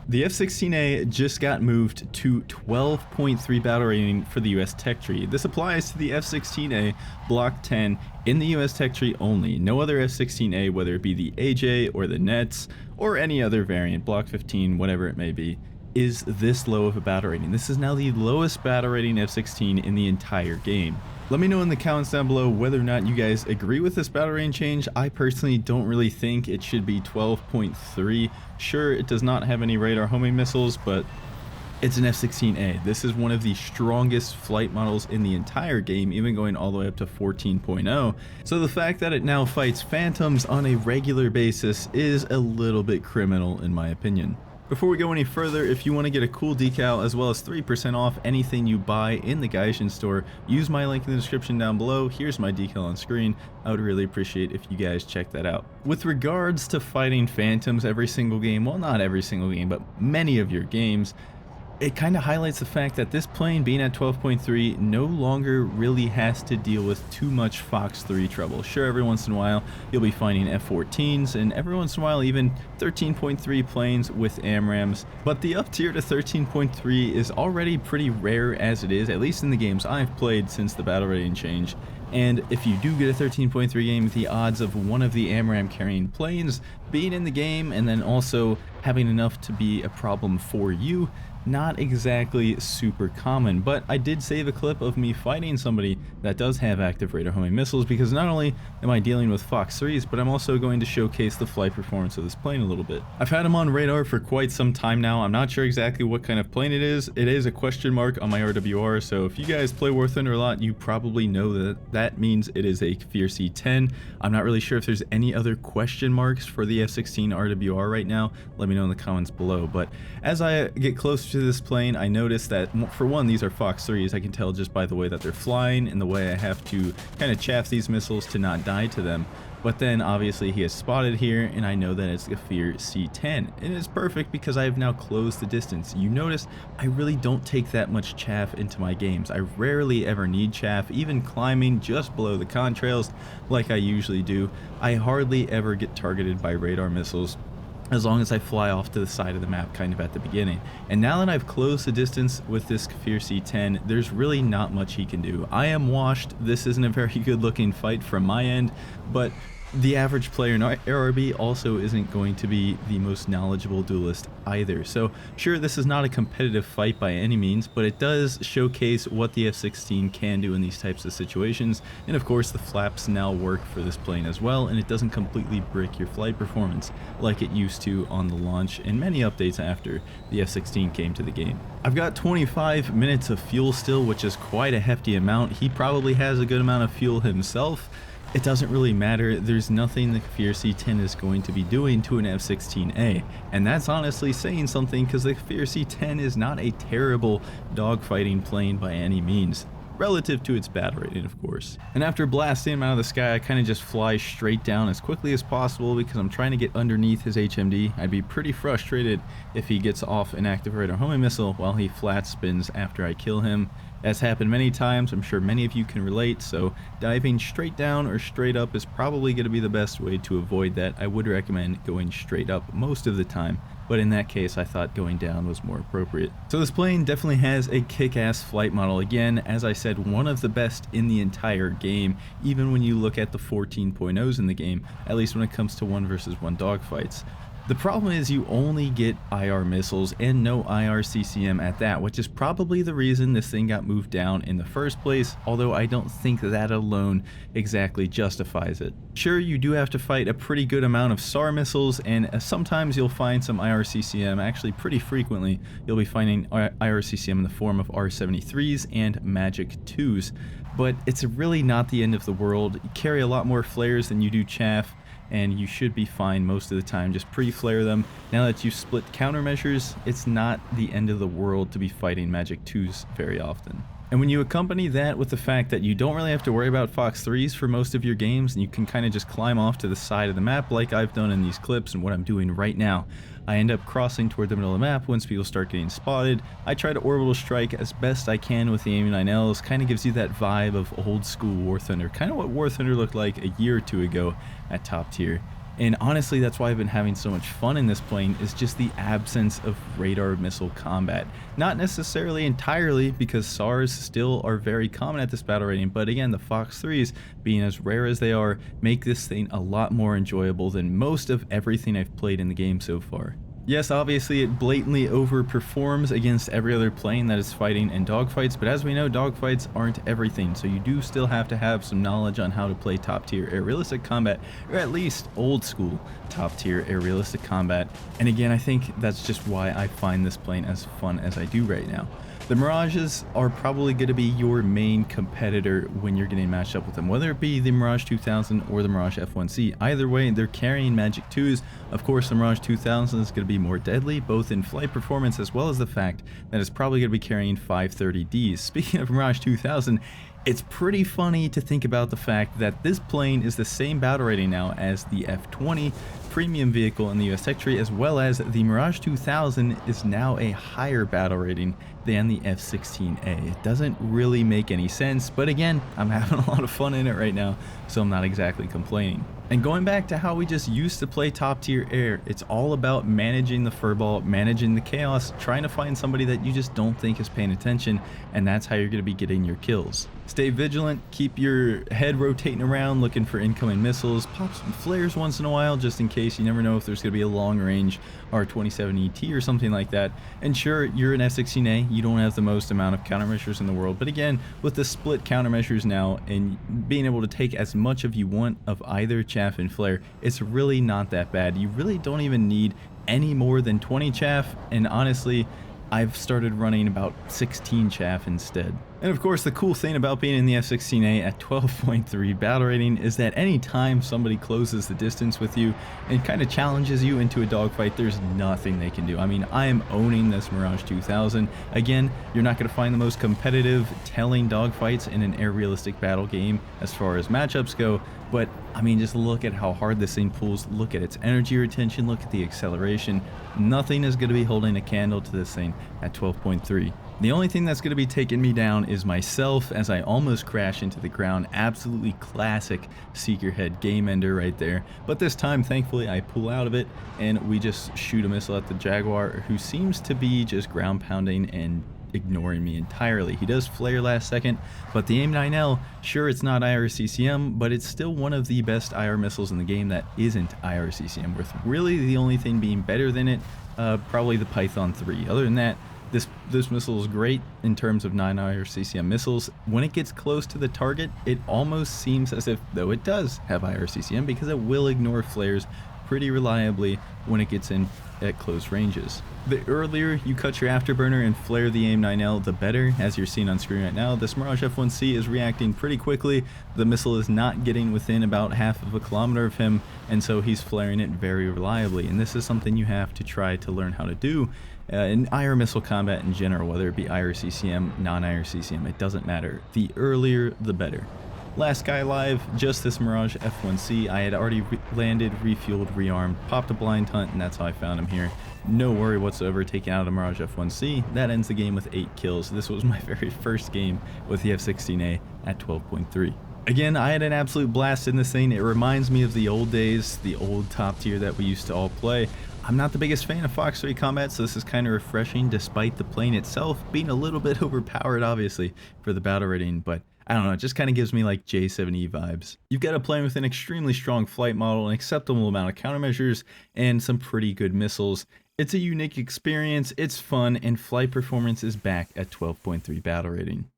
The F-16A just got moved to 12.3 battle rating for the US Tech Tree. This applies to the F-16A Block 10 in the US Tech Tree only. No other F-16A, whether it be the AJ or the Nets or any other variant, Block 15, whatever it may be, is this low of a battle rating. This is now the lowest battle rating F-16 in the entire game. Let me know in the comments down below whether or not you guys agree with this battle rating change. I personally don't really think it should be 12.3. Sure, it does not have any radar homing missiles, but it's an F-16A. This is one of the strongest flight models in the entire game, even going all the way up to 14.0. So the fact that it now fights Phantoms on a regular basis is a little bit criminal in my opinion. Before we go any further, if you want to get a cool decal as well as 3% off anything you buy in the Gaijin store, use my link in the description down below. Here's my decal on screen. I would really appreciate if you guys check that out. With regards to fighting Phantoms every single game, well, not every single game, but many of your games, it kind of highlights the fact that this plane being at 12.3 no longer really has to deal with too much Fox 3 trouble. Sure, every once in a while you'll be finding F-14s and every once in a while even 13.3 planes with AMRAAMs, but the up tier to 13.3 is already pretty rare as it is, at least in the games I've played since the battle rating change. And if you do get a 13.3 game, the odds of one of the AMRAAM carrying planes being in the game and then also having enough to be a problem for you, not exactly super common. But I did save a clip of me fighting somebody that does have active radar homing missiles, because not only am I dealing with Fox 3s, but I'm also going to showcase the flight performance of this plane a little bit. I've had him on radar for quite some time now. I'm not sure exactly what kind of plane it is. It is a question mark on my RWR, so if you guys play War Thunder a lot, you probably know that that means it is a Fear C-10. I'm not really sure if there's any other question marks for the F-16 RWR right now. Let me know in the comments below. But as I get closer to this plane, I noticed that for one, these are Fox 3s. I can tell just by the way that they're flying and the way I have to kind of chaff these missiles to not die to them. But then obviously he is spotted here and I know that it's a Fear C-10, and it's perfect because I have now closed the distance. You notice I really don't take that much chaff into my games. I rarely ever need chaff, even climbing just below the contrails like I usually do. I hardly ever get targeted by radar missiles, as long as I fly off to the side of the map kind of at the beginning. And now that I've closed the distance with this Fear C-10, there's really not much he can do. I am washed. This isn't a very good looking fight from my end, but the average player in ARB also isn't going to be the most knowledgeable duelist either. So sure, this is not a competitive fight by any means, but it does showcase what the F-16 can do in these types of situations. And of course the flaps now work for this plane as well, and it doesn't completely brick your flight performance like it used to on the launch and many updates after the F-16 came to the game. I've got 25 minutes of fuel still, which is quite a hefty amount. He probably has a good amount of fuel himself. It doesn't really matter. There's nothing the Fear C-10 is going to be doing to an F-16A, and that's honestly saying something, because the Fear C-10 is not a terrible dogfighting plane by any means, relative to its battle rating, of course. And after blasting him out of the sky, I kind of just fly straight down as quickly as possible because I'm trying to get underneath his HMD. I'd be pretty frustrated if he gets off an active radar homing missile while he flat spins after I kill him. That's happened many times. I'm sure many of you can relate, so diving straight down or straight up is probably going to be the best way to avoid that. I would recommend going straight up most of the time, but in that case I thought going down was more appropriate. So this plane definitely has a kick-ass flight model. Again, as I said, one of the best in the entire game, even when you look at the 14.0s in the game, at least when it comes to 1 versus 1 dogfights. The problem is you only get IR missiles and no IR CCM at that, which is probably the reason this thing got moved down in the first place, although I don't think that alone exactly justifies it. Sure, you do have to fight a pretty good amount of SAR missiles, and sometimes you'll find some IR CCM. Actually, pretty frequently you'll be finding IR CCM in the form of R-73s and Magic 2s, but it's really not the end of the world. You carry a lot more flares than you do chaff, and you should be fine most of the time. Just pre-flare them. Now that you've split countermeasures, it's not the end of the world to be fighting Magic 2s very often. And when you accompany that with the fact that you don't really have to worry about Fox 3s for most of your games, and you can kind of just climb off to the side of the map like I've done in these clips and what I'm doing right now, I end up crossing toward the middle of the map once people start getting spotted. I try to orbital strike as best I can with the AIM-9Ls. Kind of gives you that vibe of old school War Thunder, kind of what War Thunder looked like a year or two ago at top tier. And honestly, that's why I've been having so much fun in this plane, is just the absence of radar missile combat. Not necessarily entirely, because SARs still are very common at this battle rating, but again, the Fox 3s, being as rare as they are, make this thing a lot more enjoyable than most of everything I've played in the game so far. Yes, obviously it blatantly overperforms against every other plane that is fighting in dogfights, but as we know, dogfights aren't everything, so you do still have to have some knowledge on how to play top tier air realistic combat, or at least old school top tier air realistic combat. And again, I think that's just why I find this plane as fun as I do right now. The Mirages are probably going to be your main competitor when you're getting matched up with them, whether it be the Mirage 2000 or the Mirage F1C. Either way, they're carrying Magic 2s. Of course, the Mirage 2000 is going to be more deadly, both in flight performance as well as the fact that it's probably going to be carrying 530Ds. Speaking of Mirage 2000, it's pretty funny to think about the fact that this plane is the same battle rating now as the F-20 premium vehicle in the US Tech Tree, as well as the Mirage 2000 is now a higher battle rating than the F-16A. It doesn't really make any sense, but again, I'm having a lot of fun in it right now, so I'm not exactly complaining. And going back to how we just used to play top tier air, it's all about managing the furball, managing the chaos, trying to find somebody that you just don't think is paying attention, and that's how you're going to be getting your kills. Stay vigilant, keep your head rotating around, looking for incoming missiles, pop some flares once in a while just in case. You never know if there's going to be a long range R27ET or something like that. And sure, you're an F-16A, you don't have the most amount of countermeasures in the world, but again, with the split countermeasures now and being able to take as much of you want of either chaff and flare, it's really not that bad. You really don't even need any more than 20 chaff, and honestly, I've started running about 16 chaff instead. And of course, the cool thing about being in the F-16A at 12.3 battle rating is that anytime somebody closes the distance with you and kind of challenges you into a dogfight, there's nothing they can do. I mean, I am owning this Mirage 2000. Again, you're not going to find the most competitive, telling dogfights in an air realistic battle game as far as matchups go, but I mean, just look at how hard this thing pulls, look at its energy retention, look at the acceleration. Nothing is going to be holding a candle to this thing at 12.3. The only thing that's going to be taking me down is myself as I almost crash into the ground. Absolutely classic Seeker Head game ender right there. But this time, thankfully, I pull out of it and we just shoot a missile at the Jaguar, who seems to be just ground pounding and ignoring me entirely. He does flare last second, but the AIM-9L, sure, it's not IRCCM, but it's still one of the best IR missiles in the game that isn't IRCCM, with really the only thing being better than it, probably the Python 3. Other than that, this missile is great in terms of non-IRCCM missiles. When it gets close to the target, it almost seems as if, though it does have IRCCM, because it will ignore flares pretty reliably when it gets in at close ranges. The earlier you cut your afterburner and flare the AIM-9L, the better. As you're seeing on screen right now, this Mirage F1C is reacting pretty quickly. The missile is not getting within about half of a kilometer of him, and so he's flaring it very reliably. And this is something you have to try to learn how to do in IR missile combat in general, whether it be IRCCM, non-IRCCM, it doesn't matter. The earlier, the better. Last guy alive, just this Mirage F1C. I had already landed, refueled, rearmed, popped a blind hunt, and that's how I found him here. No worry whatsoever taking out a Mirage F1C. That ends the game with 8 kills. This was my very first game with the F-16A at 12.3. Again, I had an absolute blast in this thing. It reminds me of the old days, the old top tier that we used to all play. I'm not the biggest fan of Fox 3 combat, so this is kind of refreshing despite the plane itself being a little bit overpowered, obviously, for the battle rating, but I don't know, it just kind of gives me like J7E vibes. You've got a plane with an extremely strong flight model, an acceptable amount of countermeasures, and some pretty good missiles. It's a unique experience, it's fun, and flight performance is back at 12.3 battle rating.